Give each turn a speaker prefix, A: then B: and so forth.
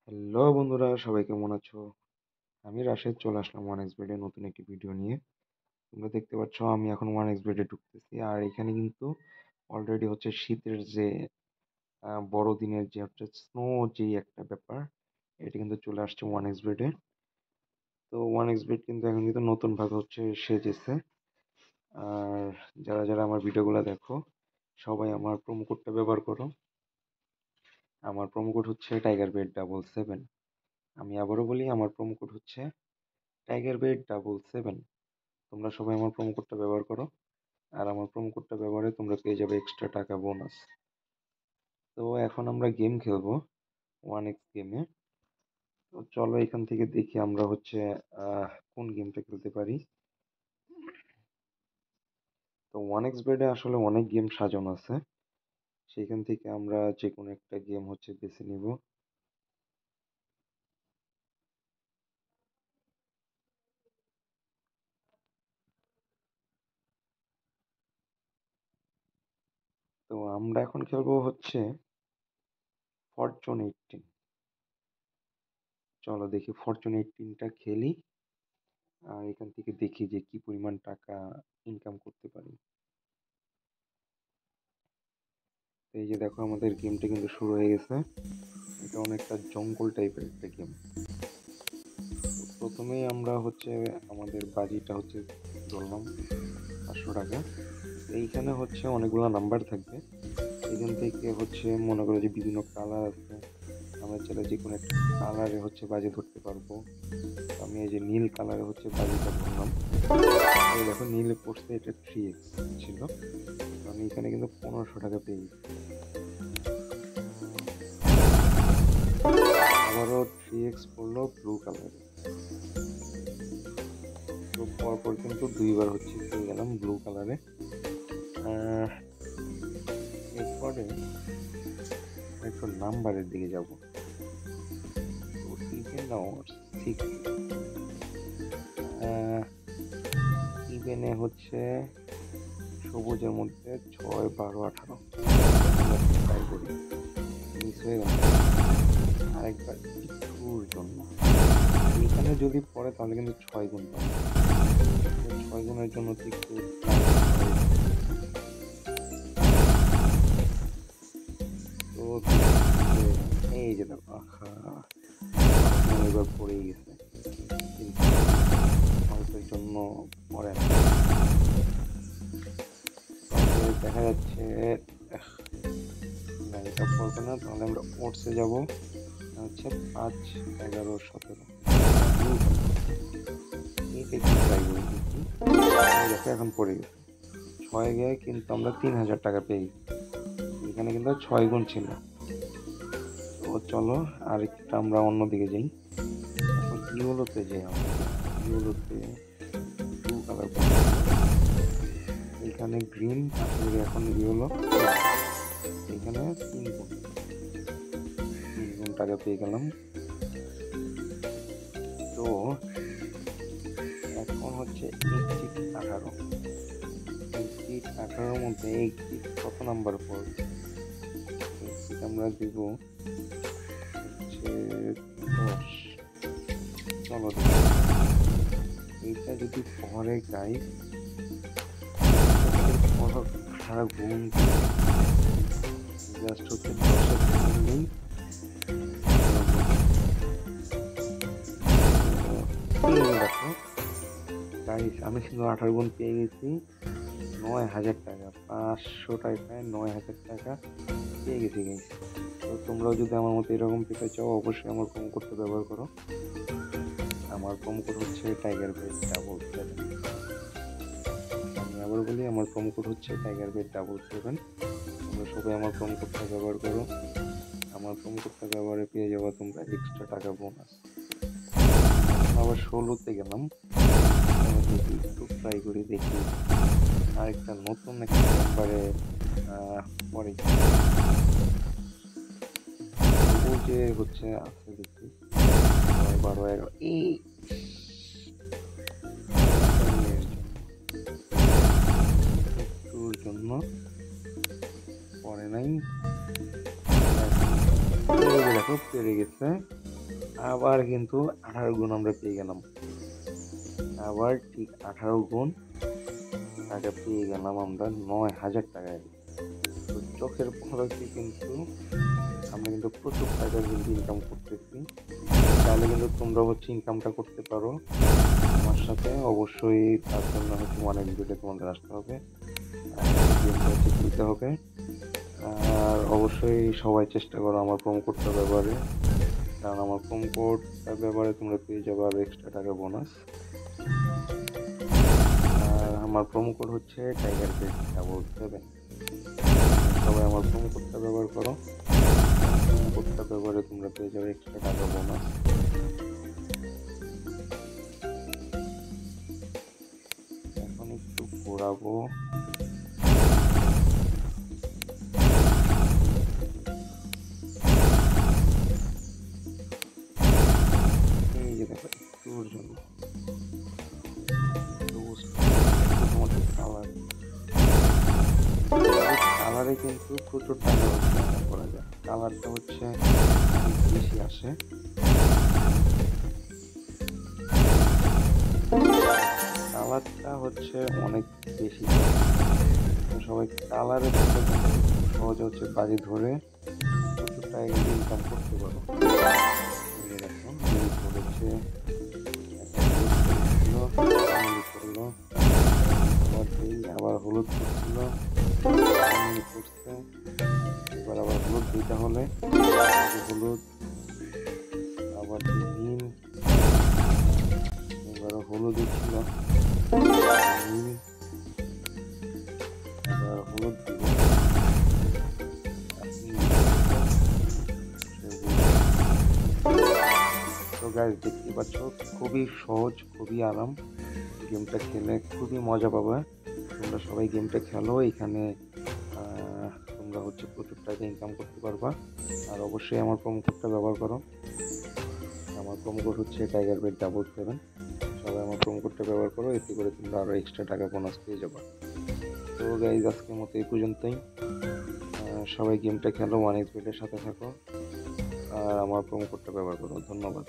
A: Hello বন্ধুরা, সবাই কেমন আছো? আমি রাশেদ চলে আসলাম ওয়ান এক্স বেডে নতুন একটি ভিডিও নিয়ে। তোমরা দেখতে পাচ্ছ আমি এখন ওয়ান এক্স বেডে ঢুকতেছি, আর এখানে কিন্তু অলরেডি হচ্ছে শীতের যে বড়দিনের যে হচ্ছে স্নো যে একটা ব্যাপার, এটা কিন্তু চলে আসছে ওয়ান এক্স বেডে। তো ওয়ান এক্স বেড কিন্তু এখন কিন্তু নতুন ভাবে হচ্ছে সেজেছে। আর যারা যারা আমার ভিডিওগুলো দেখো, সবাই আমার প্রোমো কোডটা ব্যবহার করো। আমার প্রোমো কোড হচ্ছে টাইগার বেড 77। আমি আবারও বলি, আমার প্রোমো কোড হচ্ছে টাইগার বেড 77। তোমরা সবাই আমার প্রোমো কোডটা ব্যবহার করো, আর আমার প্রোমো কোডটা ব্যবহারে তোমরা পেয়ে যাবে এক্সট্রা টাকা বোনাস। তো এখন আমরা গেম খেলবো ওয়ান এক্স গেমে। তো চলো এখান থেকে দেখি আমরা হচ্ছে কোন গেমটা খেলতে পারি। তো ওয়ান এক্স বেডে আসলে অনেক গেম সাজানো আছে, সেখান থেকে আমরা যে কোনো একটা গেম হচ্ছে বেছে নিব। তো আমরা এখন খেলবো হচ্ছে ফরচুন 18। চলো দেখি ফরচুন 18টা খেলি, আর এখান থেকে দেখি যে কি পরিমাণ টাকা ইনকাম করতে পারি। তো এই যে দেখো, আমাদের গেমটা কিন্তু শুরু হয়ে গেছে। এটা অনেকটা জঙ্গল টাইপের একটা গেম। তো প্রথমেই আমরা হচ্ছে আমাদের বাজিটা হচ্ছে ধরলাম 500 টাকা। এইখানে হচ্ছে অনেকগুলো নাম্বার থাকবে, এখান থেকে হচ্ছে মনে করো যে বিভিন্ন কালার আছে, আমরা চাইলে যে কোনো একটা কালারে হচ্ছে বাজি ধরতে পারবো। তো আমি এই যে নীল কালারে হচ্ছে বাজিটা ধরলাম। এই দেখো নীলে পড়ছে, এটা 3x ছিল। তো আমি এখানে কিন্তু 1500 টাকা পেয়ে গেছি। আবারও 3x পড়লো ব্লু কালারে। তো পরপর কিন্তু দুইবার হচ্ছে পেয়ে গেলাম ব্লু কালারে। এরপরে একটু নাম্বারের দিকে যাব। তো ইভেন নাও 6, ইভেনে হচ্ছে সবুজের মধ্যে 6, 12, 18 ট্রাই করি। মিস হয়ে গেল আরেকবার একটুর জন্য। এখানে যদি পড়ে তাহলে কিন্তু 6 গুণ পাবো। 6 গুণের জন্য তো একটু তো এই যে দেখো, আহা এবার পড়েই গেছে, কিন্তু অল্পের জন্য পড়ে না। তবে দেখা যাচ্ছে না, এটা পড়বে না, তাহলে আমরা ওটসে যাবো। হচ্ছে 5, 11, 17 এইটা একটু ট্রাই করে দেখি। দেখো এখন পড়ে গেছে 6 গিয়ে, কিন্তু আমরা 3000 টাকা পেয়ে গেছি। এখানে কিন্তু 6 গুণ ছিল। তো চলো আর একটু আমরা অন্যদিকে যাই। এখন ইউলোতে যাই আমরা। ইউলোতে ব্লু কালার, এখানে গ্রিন, তারপরে এখন ইয়েলো। এখানে 3 গুণ, 3 গুণ টাকা পেয়ে গেলাম। তো এখন হচ্ছে এক্সিট 18। এক্সিট 18-র মধ্যে এক্সিট কত নাম্বার পড়বে? এক্সিট আমরা দিব হচ্ছে 10। চলো দেখি এইটা যদি পরে গাই সারা গুণ জাস্ট হচ্ছে 10-এর গুণ নেই। দেখো গাইস, আমি কিন্তু 18 গুণ পেয়ে গেছি 9000 টাকা। 500 টাকায় 9000 টাকা পেয়ে গেছি গাইস। তো তোমরাও যদি আমার মতো এরকম পেতে চাও, অবশ্যই আমার প্রোমো কোডটা ব্যবহার করো। আমার প্রোমো কোড হচ্ছে টাইগার বেড 77। আমি আবার বলি, আমার প্রোমো কোড হচ্ছে টাইগার বেড 77। তোমরা সবাই আমার প্রোমো কোডটা ব্যবহার করো। আমার প্রোমো কোডটা ব্যবহারে পেয়ে যাবো তোমরা এক্সট্রা টাকা বোনাস। আবার 16-তে গেলাম, দেখি একটু ট্রাই করে দেখি আরেকটা নতুন একটা নাম্বারে পরে ও যে হচ্ছে আছে দেখি 9, 12, 11 এই একটুর জন্য পরে নাই। দেখো পেরে গেছে আবার কিন্তু 18 গুণ আমরা পেয়ে গেলাম। আবার ঠিক 18 গুণ টাকা পেয়ে গেলাম আমরা 9,000 টাকায়। তো চোখের পলকে কিন্তু আমরা কিন্তু প্রচুর টাকা কিন্তু ইনকাম করতেছি। চাইলে কিন্তু তোমরা হচ্ছে ইনকামটা করতে পারো আমার সাথে। অবশ্যই তার জন্য হচ্ছে অনেক ভিডিও তোমাদের আসতে হবে, আর গেমটা হচ্ছে খেলতে হবে। আর অবশ্যই সবাই চেষ্টা করো আমার প্রোমো কোডটা ব্যবহারে, কারণ আমার প্রোমো কোডটা ব্যবহারে তোমরা পেয়ে যাবে আরো এক্সট্রা টাকা বোনাস। আর আমার প্রোমো কোড হচ্ছে টাইগার বেড 777। সবাই আমার প্রোমো কোডটা ব্যবহার করো, প্রোমো কোডটা ব্যবহারে তোমরা পেয়ে যাবে এক্সট্রা টাকা বোনাস। এখন একটু ঘোরাবো। এই যে দেখো একটুর জন্য কালার, কালারে কিন্তু প্রচুর টাকা হচ্ছে ইনকাম করা যায়। কালারটা হচ্ছে অনেক বেশি আসে। কালারটা হচ্ছে অনেক বেশি, তো সবাই কালারের সহজে হচ্ছে বাজি ধরে প্রচুর টাকা কিন্তু ইনকাম করতে পারো। দেখো বলেছে করলো, আবার হলুদ করছিল, করছে, এবার আবার হলুদ দিতে হলে হলুদ, আবার নীল, এবার হলুদ ছিল, নীল, এবার হলুদ দিব। তো গাইস দেখতে পাচ্ছ খুবই সহজ, খুবই আরাম, গেমটা খেলে খুবই মজা পাবে। তোমরা সবাই গেমটা খেলো, এখানে তোমরা হচ্ছে প্রচুর টাকা ইনকাম করতে পারবা। আর অবশ্যই আমার প্রোমো কোডটা ব্যবহার করো। আমার প্রোমো কোড হচ্ছে টাইগার বেড 777। সবাই আমার প্রোমো কোডটা ব্যবহার করো, এতে করে তোমরা আরো এক্সট্রা টাকা বোনাস পেয়ে যাবে। তো গাইজ আজকের মতো এই পর্যন্তই। সবাই গেমটা খেলো, 1xbet এর সাথে থাকো, আর আমার প্রোমো কোডটা ব্যবহার করো। ধন্যবাদ।